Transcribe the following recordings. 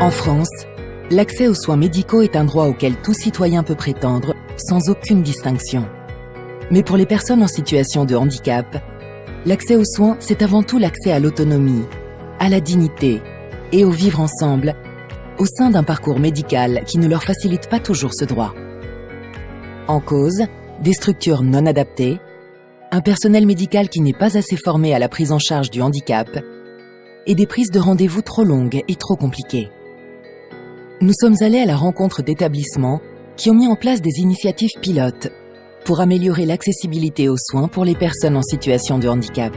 En France, l'accès aux soins médicaux est un droit auquel tout citoyen peut prétendre, sans aucune distinction. Mais pour les personnes en situation de handicap, l'accès aux soins, c'est avant tout l'accès à l'autonomie, à la dignité et au vivre ensemble, au sein d'un parcours médical qui ne leur facilite pas toujours ce droit. En cause, des structures non adaptées, un personnel médical qui n'est pas assez formé à la prise en charge du handicap et des prises de rendez-vous trop longues et trop compliquées. Nous sommes allés à la rencontre d'établissements qui ont mis en place des initiatives pilotes pour améliorer l'accessibilité aux soins pour les personnes en situation de handicap.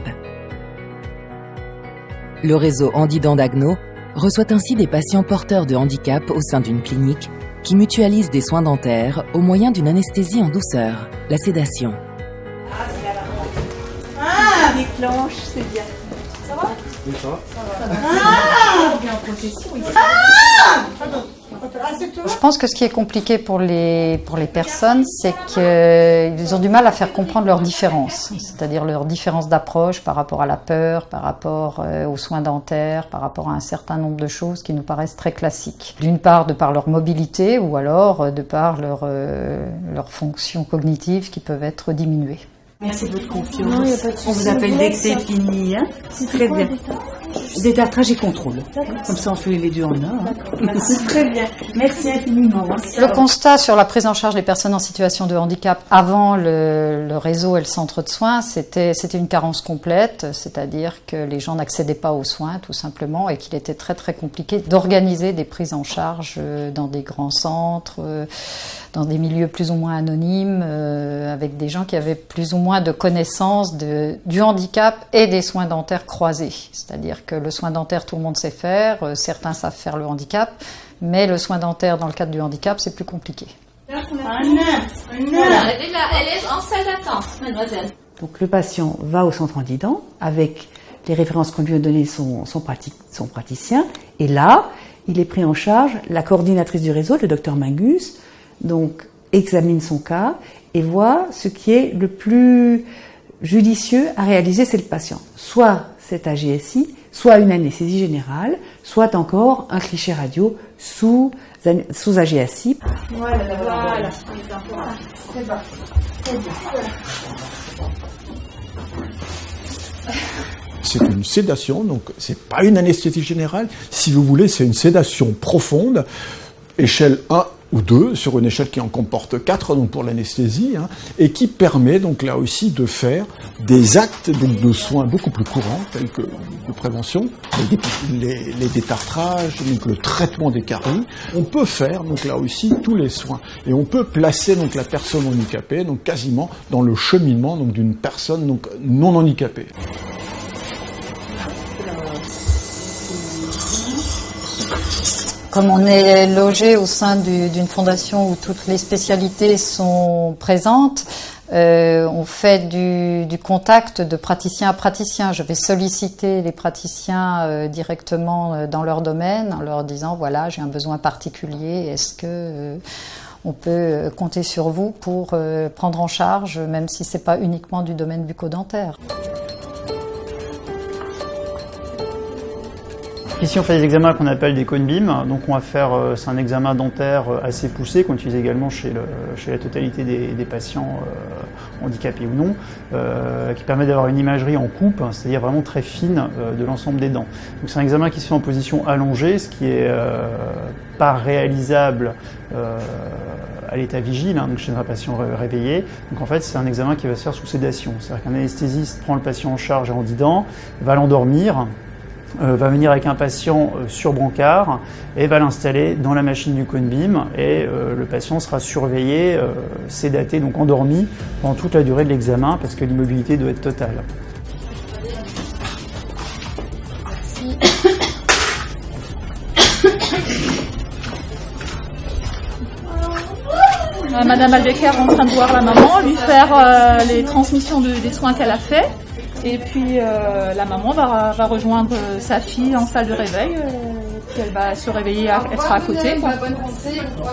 Le réseau Handident d'Agno reçoit ainsi des patients porteurs de handicap au sein d'une clinique qui mutualise des soins dentaires au moyen d'une anesthésie en douceur, la sédation. Ah, déclenche, c'est bien. Ça va? Oui, ça va. Ça va. Ah, bien en possession. Ah, pardon. Je pense que ce qui est compliqué pour les personnes, c'est qu'ils ont du mal à faire comprendre leurs différences, c'est-à-dire leurs différences d'approche par rapport à la peur, par rapport aux soins dentaires, par rapport à un certain nombre de choses qui nous paraissent très classiques. D'une part, de par leur mobilité ou alors de par leurs fonctions cognitives qui peuvent être diminuées. Merci de votre confiance. On vous appelle dès que c'est fini. Hein, très bien. Détartrage et contrôle. Comme ça, on fait les deux en un. Hein. Très bien. Merci infiniment. Le constat sur la prise en charge des personnes en situation de handicap avant le réseau et le centre de soins, c'était une carence complète, c'est-à-dire que les gens n'accédaient pas aux soins, tout simplement, et qu'il était très très compliqué d'organiser des prises en charge dans des grands centres, dans des milieux plus ou moins anonymes, avec des gens qui avaient plus ou moins de connaissances du handicap et des soins dentaires croisés. C'est-à-dire que le soin dentaire, tout le monde sait faire, certains savent faire le handicap, mais le soin dentaire dans le cadre du handicap, c'est plus compliqué. Voilà, elle est là, elle est en salle d'attente, mademoiselle. Donc le patient va au centre Handident avec les références qu'on lui a données son praticien, et là, il est pris en charge, la coordinatrice du réseau, le docteur Mingus, donc examine son cas et voit ce qui est le plus judicieux à réaliser, c'est le patient. Soit cet AGSI, soit une anesthésie générale, soit encore un cliché radio sous AGSI. Voilà. C'est bon. C'est une sédation, donc c'est pas une anesthésie générale. Si vous voulez, c'est une sédation profonde, échelle 1 ou 2, sur une échelle qui en comporte 4, donc pour l'anesthésie, hein, et qui permet donc là aussi de faire des actes donc, de soins beaucoup plus courants, tels que de prévention, les détartrages, donc le traitement des caries. On peut faire donc là aussi tous les soins, et on peut placer donc la personne handicapée donc quasiment dans le cheminement donc d'une personne donc non handicapée. Comme on est logé au sein d'une fondation où toutes les spécialités sont présentes, on fait du contact de praticien à praticien. Je vais solliciter les praticiens directement dans leur domaine en leur disant voilà, j'ai un besoin particulier, est-ce que on peut compter sur vous pour prendre en charge, même si c'est pas uniquement du domaine bucco-dentaire. Ici, on fait des examens qu'on appelle des cônes BIM. Donc, on va faire, c'est un examen dentaire assez poussé qu'on utilise également chez la totalité des patients handicapés ou non, qui permet d'avoir une imagerie en coupe, c'est-à-dire vraiment très fine de l'ensemble des dents. Donc, c'est un examen qui se fait en position allongée, ce qui est pas réalisable à l'état vigile, hein, donc chez un patient réveillé. Donc, en fait, c'est un examen qui va se faire sous sédation. C'est-à-dire qu'un anesthésiste prend le patient en charge en Handident, va l'endormir, va venir avec un patient sur brancard et va l'installer dans la machine du cône BIM et le patient sera surveillé, sédaté, donc endormi pendant toute la durée de l'examen parce que l'immobilité doit être totale. Madame Albecker est en train de voir la maman, lui faire les transmissions des soins qu'elle a fait. Et puis la maman va rejoindre sa fille en salle de réveil, puis elle va se réveiller, elle sera à côté. Quoi.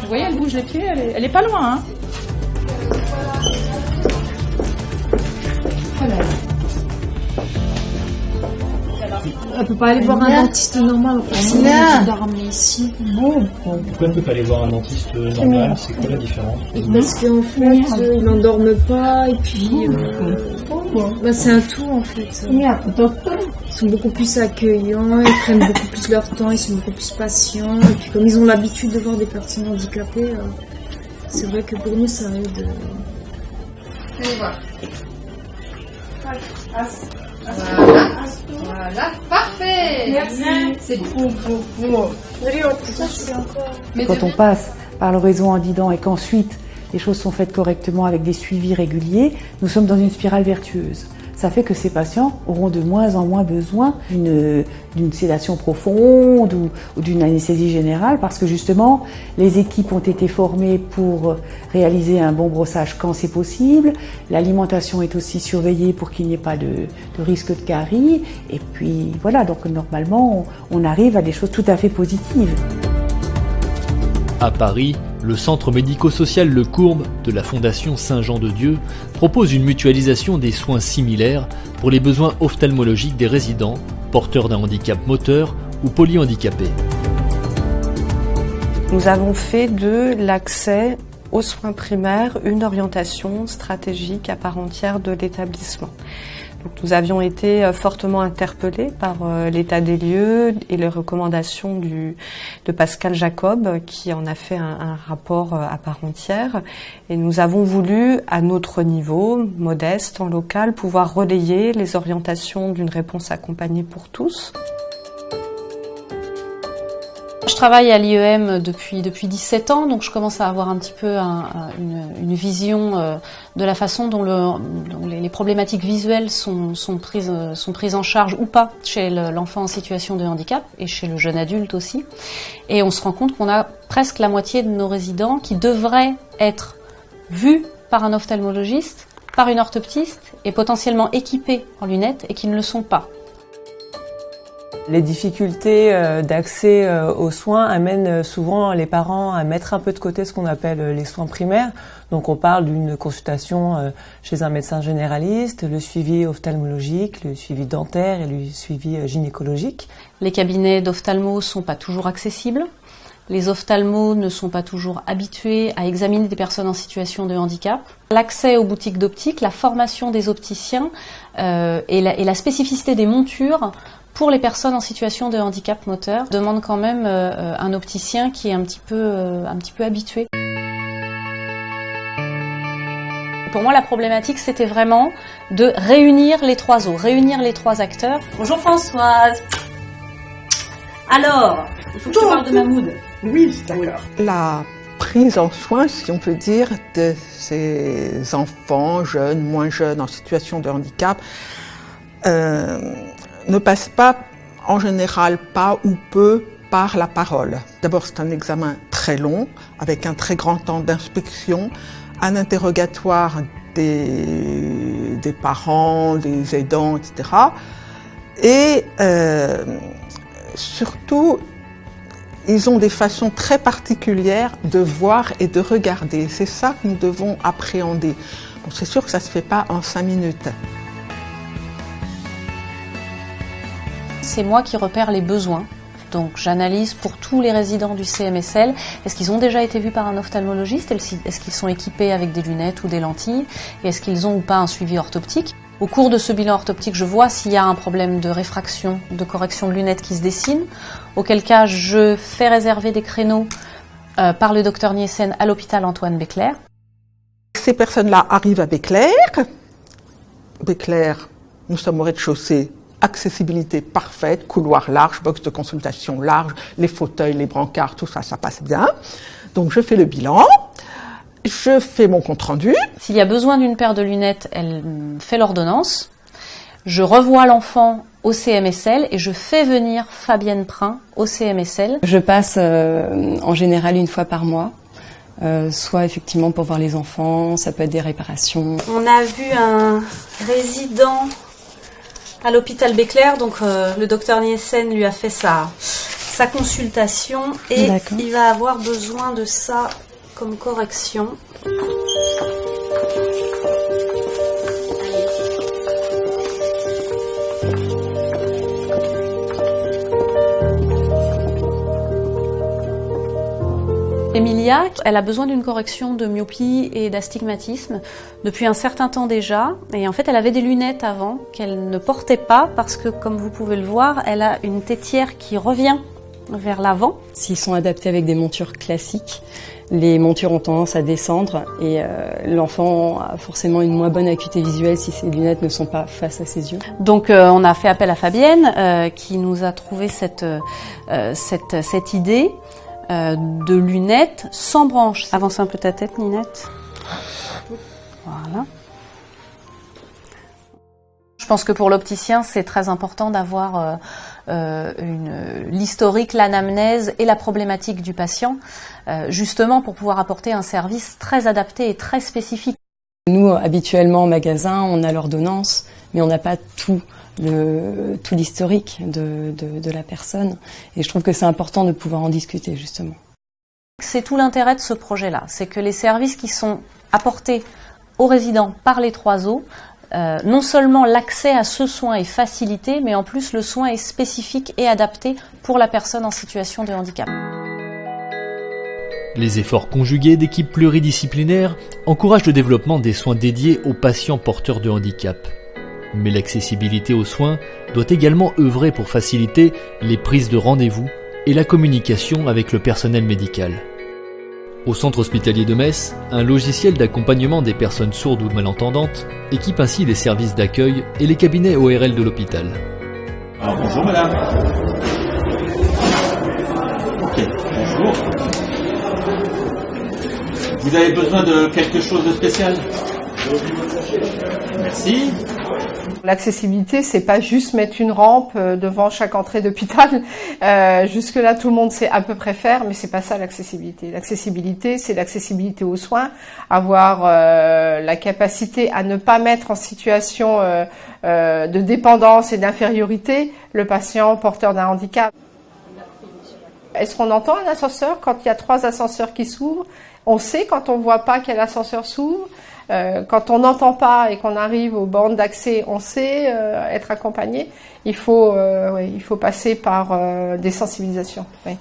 Vous voyez, elle bouge les pieds, elle est pas loin. Hein. peut pas aller voir un dentiste normal. On dormir ici. Pourquoi on ne peut pas aller voir un dentiste normal? C'est quoi la différence? Parce qu'en fait, ils n'endorment pas et puis c'est un tout en fait. Ils sont beaucoup plus accueillants, ils prennent beaucoup plus leur temps, ils sont beaucoup plus patients. Et puis comme ils ont l'habitude de voir des personnes handicapées, c'est vrai que pour nous ça aide. Voilà, parfait. Merci. C'est Quand on passe par le réseau Handident et qu'ensuite les choses sont faites correctement avec des suivis réguliers, nous sommes dans une spirale vertueuse. Ça fait que ces patients auront de moins en moins besoin d'une sédation profonde ou d'une anesthésie générale parce que justement, les équipes ont été formées pour réaliser un bon brossage quand c'est possible. L'alimentation est aussi surveillée pour qu'il n'y ait pas de risque de carie. Et puis voilà, donc normalement, on arrive à des choses tout à fait positives. À Paris, le centre médico-social Le Courbe de la Fondation Saint-Jean-de-Dieu propose une mutualisation des soins similaires pour les besoins ophtalmologiques des résidents, porteurs d'un handicap moteur ou polyhandicapés. Nous avons fait de l'accès aux soins primaires une orientation stratégique à part entière de l'établissement. Donc, nous avions été fortement interpellés par l'état des lieux et les recommandations de Pascal Jacob, qui en a fait un rapport à part entière. Et nous avons voulu, à notre niveau, modeste, en local, pouvoir relayer les orientations d'une réponse accompagnée pour tous. Je travaille à l'IEM depuis 17 ans, donc je commence à avoir un petit peu une vision de la façon dont les problématiques visuelles sont prises en charge ou pas chez l'enfant en situation de handicap et chez le jeune adulte aussi. Et on se rend compte qu'on a presque la moitié de nos résidents qui devraient être vus par un ophtalmologiste, par une orthoptiste et potentiellement équipés en lunettes et qui ne le sont pas. Les difficultés d'accès aux soins amènent souvent les parents à mettre un peu de côté ce qu'on appelle les soins primaires. Donc on parle d'une consultation chez un médecin généraliste, le suivi ophtalmologique, le suivi dentaire et le suivi gynécologique. Les cabinets d'ophtalmo sont pas toujours accessibles. Les ophtalmos ne sont pas toujours habitués à examiner des personnes en situation de handicap. L'accès aux boutiques d'optique, la formation des opticiens et la spécificité des montures pour les personnes en situation de handicap moteur demande quand même un opticien qui est un petit peu habitué. Pour moi, la problématique, c'était vraiment de réunir les trois os, réunir les trois acteurs. Bonjour Françoise. Alors, il faut que je te parle de Mahmoud. Oui, d'accord. La prise en soin, si on peut dire, de ces enfants, jeunes, moins jeunes, en situation de handicap, ne passe pas, en général, pas ou peu par la parole. D'abord, c'est un examen très long, avec un très grand temps d'inspection, un interrogatoire des parents, des aidants, etc. Et surtout, ils ont des façons très particulières de voir et de regarder. C'est ça que nous devons appréhender. Bon, c'est sûr que ça ne se fait pas en 5 minutes. C'est moi qui repère les besoins. Donc j'analyse pour tous les résidents du CMSL, est-ce qu'ils ont déjà été vus par un ophtalmologiste, est-ce qu'ils sont équipés avec des lunettes ou des lentilles, et est-ce qu'ils ont ou pas un suivi orthoptique. Au cours de ce bilan orthoptique, je vois s'il y a un problème de réfraction, de correction de lunettes qui se dessine, auquel cas je fais réserver des créneaux par le docteur Niesen à l'hôpital Antoine Béclair. Ces personnes-là arrivent à Béclair. Béclair, nous sommes au rez-de-chaussée. Accessibilité parfaite, couloir large, box de consultation large, les fauteuils, les brancards, tout ça, ça passe bien. Donc je fais le bilan, je fais mon compte-rendu. S'il y a besoin d'une paire de lunettes, elle fait l'ordonnance. Je revois l'enfant au CMSL et je fais venir Fabienne Prin au CMSL. Je passe en général une fois par mois. Soit effectivement pour voir les enfants, ça peut être des réparations. On a vu un résident à l'hôpital Béclair, donc le docteur Niesen lui a fait sa consultation et il va avoir besoin de ça comme correction. Emilia, elle a besoin d'une correction de myopie et d'astigmatisme depuis un certain temps déjà. Et en fait, elle avait des lunettes avant qu'elle ne portait pas parce que, comme vous pouvez le voir, elle a une tétière qui revient vers l'avant. S'ils sont adaptés avec des montures classiques, les montures ont tendance à descendre et l'enfant a forcément une moins bonne acuité visuelle si ses lunettes ne sont pas face à ses yeux. Donc on a fait appel à Fabienne qui nous a trouvé cette idée de lunettes sans branches. Avance un peu ta tête, Ninette. Voilà. Je pense que pour l'opticien, c'est très important d'avoir l'historique, l'anamnèse et la problématique du patient, justement pour pouvoir apporter un service très adapté et très spécifique. Nous, habituellement, en magasin, on a l'ordonnance, mais on n'a pas tout l'historique de la personne. Et je trouve que c'est important de pouvoir en discuter, justement. C'est tout l'intérêt de ce projet-là, c'est que les services qui sont apportés aux résidents par les 3O, non seulement l'accès à ce soin est facilité, mais en plus le soin est spécifique et adapté pour la personne en situation de handicap. Les efforts conjugués d'équipes pluridisciplinaires encouragent le développement des soins dédiés aux patients porteurs de handicap. Mais l'accessibilité aux soins doit également œuvrer pour faciliter les prises de rendez-vous et la communication avec le personnel médical. Au centre hospitalier de Metz, un logiciel d'accompagnement des personnes sourdes ou malentendantes équipe ainsi les services d'accueil et les cabinets ORL de l'hôpital. Alors bonjour madame. Ok, bonjour. Vous avez besoin de quelque chose de spécial? Merci. L'accessibilité, c'est pas juste mettre une rampe devant chaque entrée d'hôpital. Jusque-là, tout le monde sait à peu près faire, mais c'est pas ça l'accessibilité. L'accessibilité, c'est l'accessibilité aux soins, avoir la capacité à ne pas mettre en situation de dépendance et d'infériorité le patient porteur d'un handicap. Est-ce qu'on entend un ascenseur quand il y a 3 ascenseurs qui s'ouvrent? On sait quand on voit pas quel ascenseur s'ouvre. Quand on n'entend pas et qu'on arrive aux bornes d'accès, on sait être accompagné. Il faut passer par des sensibilisations. Oui.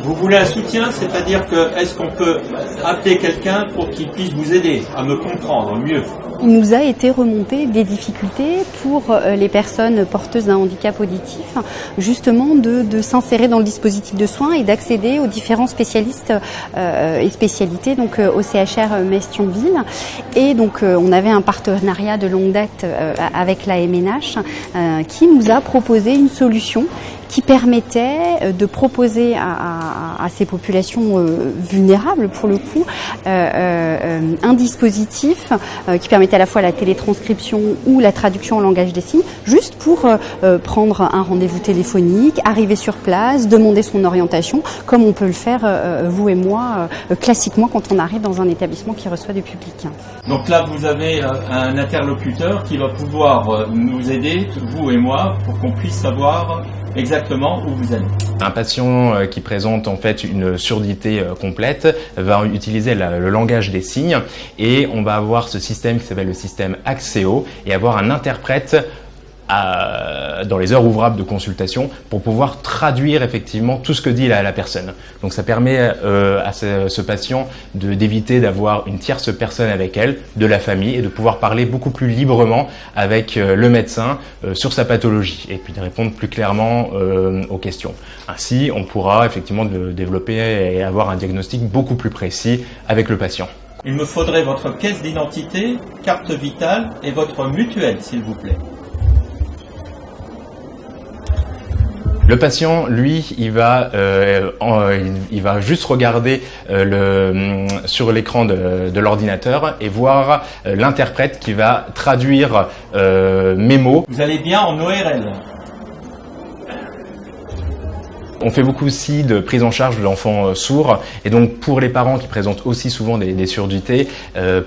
Vous voulez un soutien, c'est-à-dire que est-ce qu'on peut appeler quelqu'un pour qu'il puisse vous aider à me comprendre mieux? Il nous a été remonté des difficultés pour les personnes porteuses d'un handicap auditif, justement de s'insérer dans le dispositif de soins et d'accéder aux différents spécialistes et spécialités, donc au CHR Metz-Thionville. Et donc on avait un partenariat de longue date avec la MNH qui nous a proposé une solution qui permettait de proposer à ces populations vulnérables, pour le coup, un dispositif qui permettait à la fois la télétranscription ou la traduction en langage des signes, juste pour prendre un rendez-vous téléphonique, arriver sur place, demander son orientation, comme on peut le faire, vous et moi, classiquement quand on arrive dans un établissement qui reçoit du public. Donc là, vous avez un interlocuteur qui va pouvoir nous aider, vous et moi, pour qu'on puisse savoir exactement où vous allez. Un patient qui présente en fait une surdité complète va utiliser le langage des signes et on va avoir ce système qui s'appelle le système Axéo et avoir un interprète dans les heures ouvrables de consultation pour pouvoir traduire effectivement tout ce que dit la personne. Donc ça permet à ce patient d'éviter d'avoir une tierce personne avec elle, de la famille, et de pouvoir parler beaucoup plus librement avec le médecin sur sa pathologie et puis de répondre plus clairement aux questions. Ainsi, on pourra effectivement développer et avoir un diagnostic beaucoup plus précis avec le patient. Il me faudrait votre caisse d'identité, carte vitale et votre mutuelle, s'il vous plaît. Le patient, lui, il va juste regarder sur l'écran de l'ordinateur et voir l'interprète qui va traduire mes mots. Vous allez bien en ORL? On fait beaucoup aussi de prise en charge de l'enfant sourd et donc pour les parents qui présentent aussi souvent des surdités,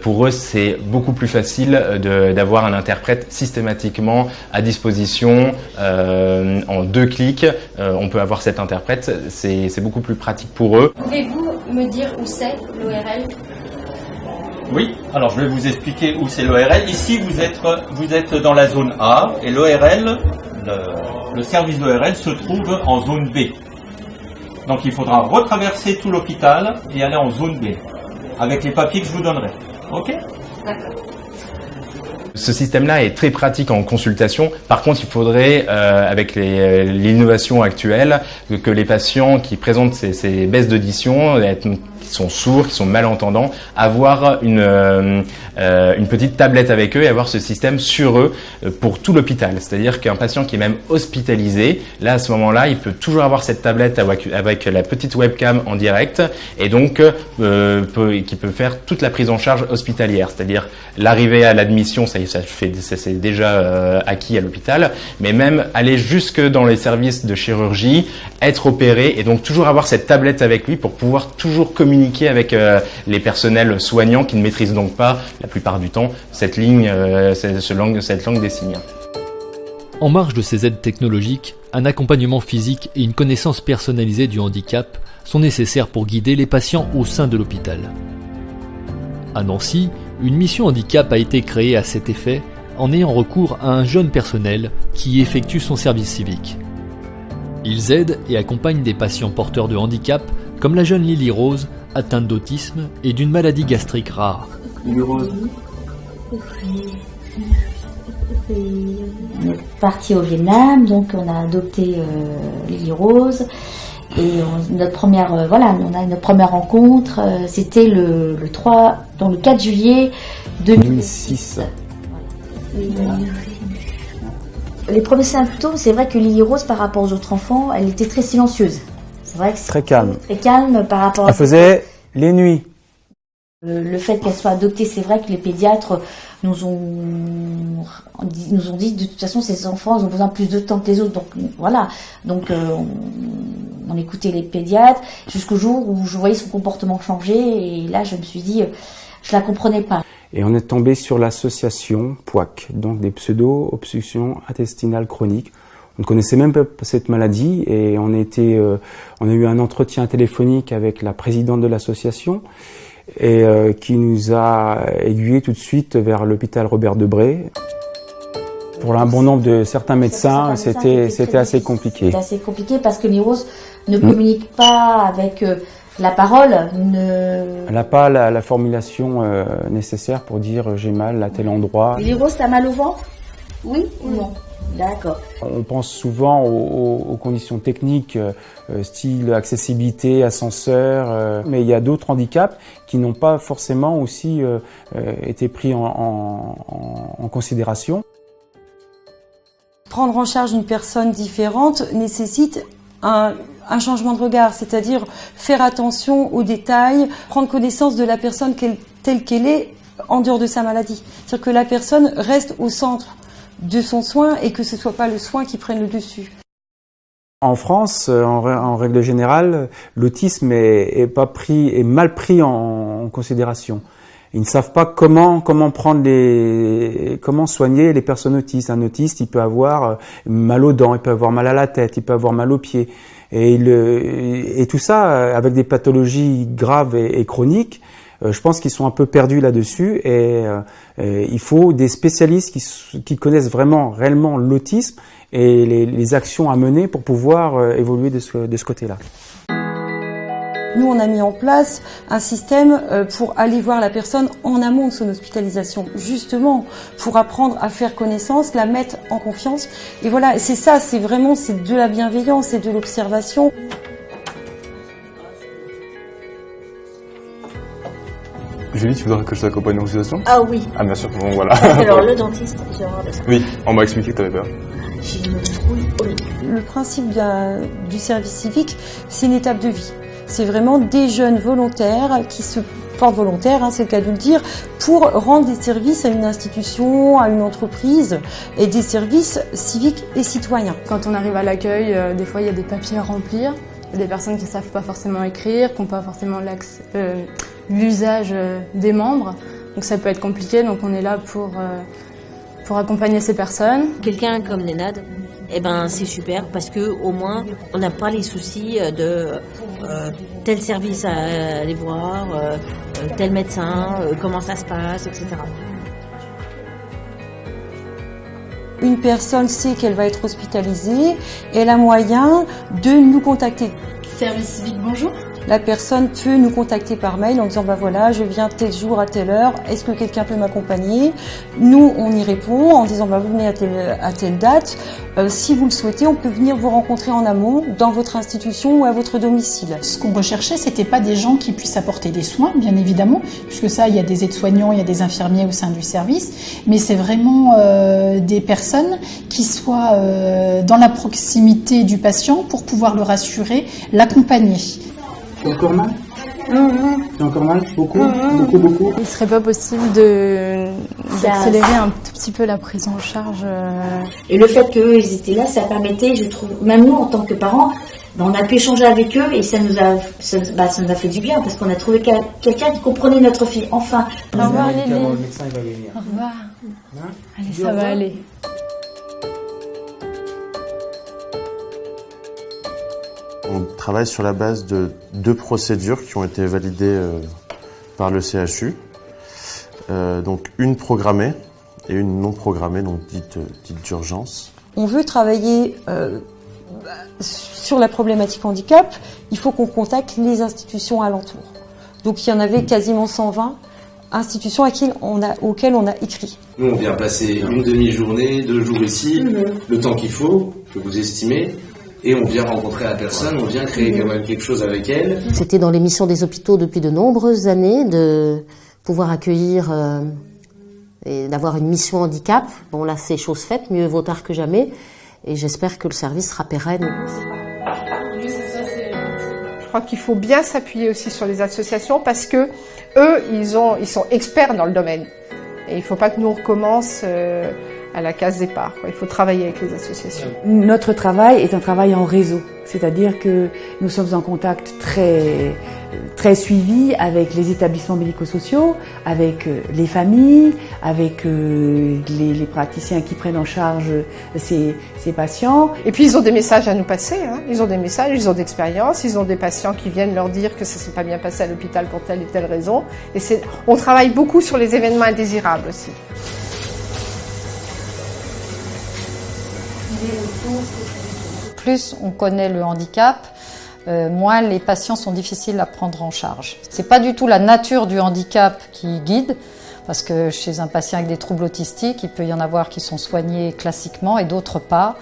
pour eux c'est beaucoup plus facile d'avoir un interprète systématiquement à disposition en 2 clics. On peut avoir cet interprète, c'est beaucoup plus pratique pour eux. Pouvez-vous me dire où c'est l'ORL ? Oui, alors je vais vous expliquer où c'est l'ORL. Ici vous êtes dans la zone A et l'ORL, le service d'ORL se trouve en zone B. Donc il faudra retraverser tout l'hôpital et aller en zone B, avec les papiers que je vous donnerai. Ok? D'accord. Ce système-là est très pratique en consultation. Par contre, il faudrait, avec l'innovation actuelle, que les patients qui présentent ces baisses d'audition, qui sont sourds, qui sont malentendants, avoir une petite tablette avec eux et avoir ce système sur eux pour tout l'hôpital. C'est-à-dire qu'un patient qui est même hospitalisé, là à ce moment-là, il peut toujours avoir cette tablette avec la petite webcam en direct et donc qui peut faire toute la prise en charge hospitalière. C'est-à-dire l'arrivée à l'admission, c'est déjà acquis à l'hôpital, mais même aller jusque dans les services de chirurgie, être opéré et donc toujours avoir cette tablette avec lui pour pouvoir toujours communiquer avec les personnels soignants qui ne maîtrisent donc pas la plupart du temps cette langue des signes. En marge de ces aides technologiques, un accompagnement physique et une connaissance personnalisée du handicap sont nécessaires pour guider les patients au sein de l'hôpital. À Nancy, une mission handicap a été créée à cet effet en ayant recours à un jeune personnel qui effectue son service civique. Ils aident et accompagnent des patients porteurs de handicap comme la jeune Lily Rose, atteinte d'autisme et d'une maladie gastrique rare. Lily Rose. On est parti au Vietnam, donc on a adopté Lily Rose. Et notre première rencontre, c'était le 4 juillet 2006. Les premiers symptômes, c'est vrai que Lily Rose, par rapport aux autres enfants, elle était très silencieuse. C'est vrai que c'est très calme. Très calme par rapport à... Elle faisait les nuits. Le fait qu'elle soit adoptée, c'est vrai que les pédiatres nous ont dit de toute façon ces enfants ils ont besoin de plus de temps que les autres, donc voilà, donc on écoutait les pédiatres jusqu'au jour où je voyais son comportement changer et là je me suis dit je la comprenais pas. Et on est tombé sur l'association POAC, donc des pseudo-obstructions intestinales chroniques. On ne connaissait même pas cette maladie et on a eu un entretien téléphonique avec la présidente de l'association et qui nous a aiguillés tout de suite vers l'hôpital Robert Debré. Pour un bon nombre de certains médecins, c'était assez compliqué. C'était assez compliqué parce que Lily Rose ne communique pas avec la parole. Elle n'a pas la formulation nécessaire pour dire j'ai mal à tel endroit. Lily Rose, t'as mal au ventre? Oui ou non? D'accord. On pense souvent aux conditions techniques, style accessibilité, ascenseur, mais il y a d'autres handicaps qui n'ont pas forcément aussi été pris en considération. Prendre en charge une personne différente nécessite un changement de regard, c'est-à-dire faire attention aux détails, prendre connaissance de la personne telle qu'elle est en dehors de sa maladie. C'est-à-dire que la personne reste au centre de son soin et que ce ne soit pas le soin qui prenne le dessus. En France, en règle générale, l'autisme est mal pris en considération. Ils ne savent pas comment soigner les personnes autistes. Un autiste, il peut avoir mal aux dents, il peut avoir mal à la tête, il peut avoir mal aux pieds. Et tout ça, avec des pathologies graves et chroniques, je pense qu'ils sont un peu perdus là-dessus et il faut des spécialistes qui connaissent réellement l'autisme et les actions à mener pour pouvoir évoluer de ce côté-là. Nous, on a mis en place un système pour aller voir la personne en amont de son hospitalisation, justement pour apprendre à faire connaissance, la mettre en confiance. Et voilà, c'est ça, c'est de la bienveillance, c'est de l'observation. Julie, tu voudrais que je t'accompagne en consultation? Ah oui. Ah bien sûr, bon voilà. Alors le dentiste, j'ai horreur de ça. Oui, on m'a expliqué que tu avais peur. J'ai une trouille horrible. Le principe du service civique, c'est une étape de vie. C'est vraiment des jeunes volontaires qui se portent volontaires, c'est le cas de le dire, pour rendre des services à une institution, à une entreprise, et des services civiques et citoyens. Quand on arrive à l'accueil, des fois il y a des papiers à remplir, il y a des personnes qui ne savent pas forcément écrire, qui n'ont pas forcément l'usage des membres, donc ça peut être compliqué, donc on est là pour accompagner ces personnes. Quelqu'un comme Nenad, c'est super parce que au moins on n'a pas les soucis de tel service à aller voir, tel médecin, comment ça se passe, etc. Une personne sait qu'elle va être hospitalisée, elle a moyen de nous contacter Service civique, bonjour. La personne peut nous contacter par mail en disant voilà, je viens tel jour à telle heure, est-ce que quelqu'un peut m'accompagner? Nous, on y répond en disant vous venez à telle date. Si vous le souhaitez, on peut venir vous rencontrer en amont dans votre institution ou à votre domicile. Ce qu'on recherchait, c'était pas des gens qui puissent apporter des soins, bien évidemment, puisque ça, il y a des aides-soignants, il y a des infirmiers au sein du service, mais c'est vraiment des personnes qui soient dans la proximité du patient pour pouvoir le rassurer, l'accompagner. T'as encore mal? T'as encore mal? Beaucoup? Beaucoup? Il serait pas possible d'accélérer un tout petit peu la prise en charge. Et le fait qu'eux ils étaient là, ça permettait, je trouve, même nous en tant que parents, on a pu échanger avec eux et ça nous a fait du bien parce qu'on a trouvé quelqu'un qui comprenait notre fille. Enfin. Au revoir Lily. Le médecin il va venir. Au revoir. Hein? Allez, ça va aller. On travaille sur la base de 2 procédures qui ont été validées par le CHU. Donc une programmée et une non programmée, donc dite d'urgence. On veut travailler sur la problématique handicap, il faut qu'on contacte les institutions alentours. Donc il y en avait quasiment 120 institutions auxquelles on a écrit. Nous, on vient passer une demi-journée, 2 jours ici, le temps qu'il faut, que vous estimez, et on vient rencontrer la personne, on vient créer quelque chose avec elle. C'était dans les missions des hôpitaux depuis de nombreuses années de pouvoir accueillir et d'avoir une mission handicap. Bon là, c'est chose faite, mieux vaut tard que jamais, et j'espère que le service sera pérenne. Je crois qu'il faut bien s'appuyer aussi sur les associations parce que eux, ils sont experts dans le domaine. Et il ne faut pas que nous recommence à la case départ. Il faut travailler avec les associations. Notre travail est un travail en réseau, c'est-à-dire que nous sommes en contact très suivi avec les établissements médico-sociaux, avec les familles, avec les praticiens qui prennent en charge ces patients. Et puis ils ont des messages à nous passer, hein. Ils ont des messages, ils ont d'expérience, ils ont des patients qui viennent leur dire que ça ne s'est pas bien passé à l'hôpital pour telle et telle raison. Et on travaille beaucoup sur les événements indésirables aussi. Plus on connaît le handicap, moins les patients sont difficiles à prendre en charge. C'est pas du tout la nature du handicap qui guide, parce que chez un patient avec des troubles autistiques, il peut y en avoir qui sont soignés classiquement et d'autres pas.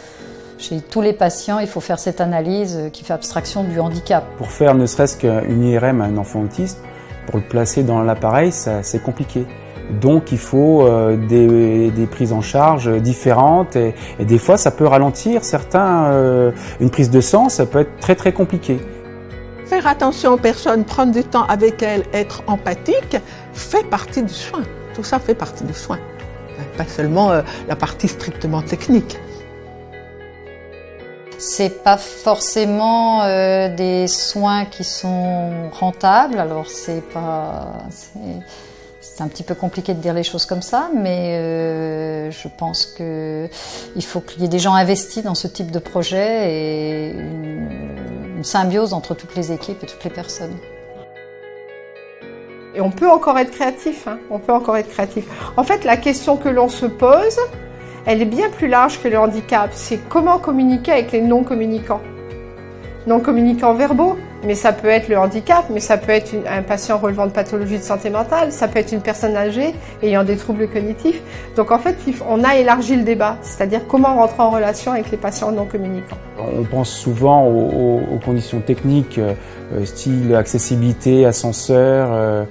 Chez tous les patients, il faut faire cette analyse qui fait abstraction du handicap. Pour faire ne serait-ce qu'une IRM à un enfant autiste, pour le placer dans l'appareil, c'est compliqué. Donc il faut des prises en charge différentes et des fois ça peut ralentir une prise de sang, ça peut être très très compliqué. Faire attention aux personnes, prendre du temps avec elles, être empathique, fait partie du soin. Tout ça fait partie du soin. Pas seulement la partie strictement technique. C'est pas forcément des soins qui sont rentables, alors c'est un petit peu compliqué de dire les choses comme ça, mais je pense qu'il faut qu'il y ait des gens investis dans ce type de projet et une symbiose entre toutes les équipes et toutes les personnes. Et on peut encore être créatif, hein. On peut encore être créatif. En fait, la question que l'on se pose, elle est bien plus large que le handicap. C'est comment communiquer avec les non-communicants. Non-communicants verbaux, mais ça peut être le handicap, mais ça peut être un patient relevant de pathologie de santé mentale, ça peut être une personne âgée ayant des troubles cognitifs. Donc en fait, on a élargi le débat, c'est-à-dire comment rentrer en relation avec les patients non-communicants. On pense souvent aux conditions techniques, style accessibilité, ascenseur,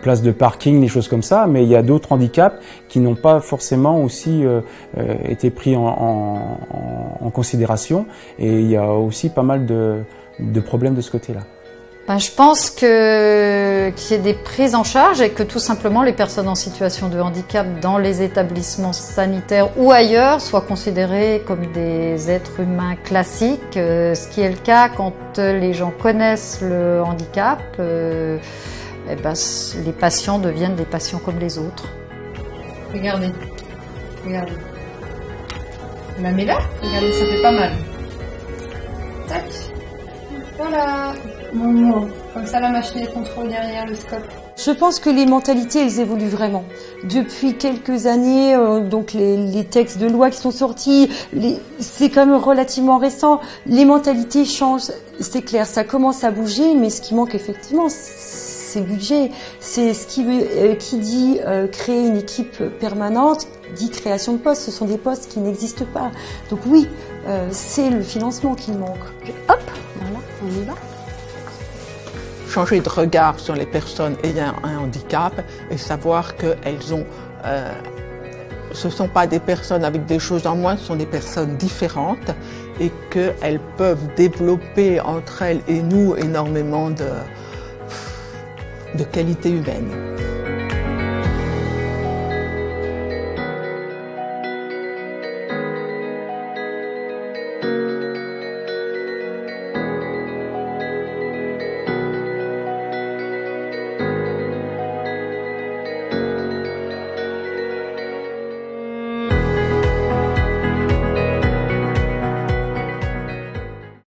place de parking, des choses comme ça, mais il y a d'autres handicaps qui n'ont pas forcément aussi été pris en considération, et il y a aussi pas mal de problèmes de ce côté-là. Je pense qu'il y ait des prises en charge et que tout simplement les personnes en situation de handicap dans les établissements sanitaires ou ailleurs soient considérées comme des êtres humains classiques, ce qui est le cas quand les gens connaissent le handicap. Les patients deviennent des patients comme les autres. Regardez. La mets là. Regardez, ça fait pas mal. Tac. Voilà. Comme ça, la machine est contrôle derrière le scope. Je pense que les mentalités, elles évoluent vraiment. Depuis quelques années, donc les textes de loi qui sont sortis, c'est quand même relativement récent. Les mentalités changent, c'est clair, ça commence à bouger, mais ce qui manque effectivement, c'est le budget. C'est ce qui dit créer une équipe permanente, dit création de postes. Ce sont des postes qui n'existent pas. Donc oui, c'est le financement qui manque. Hop, voilà, on y va. Changer de regard sur les personnes ayant un handicap et savoir qu'elles ont... ce ne sont pas des personnes avec des choses en moins, ce sont des personnes différentes et qu'elles peuvent développer entre elles et nous énormément de qualités humaines.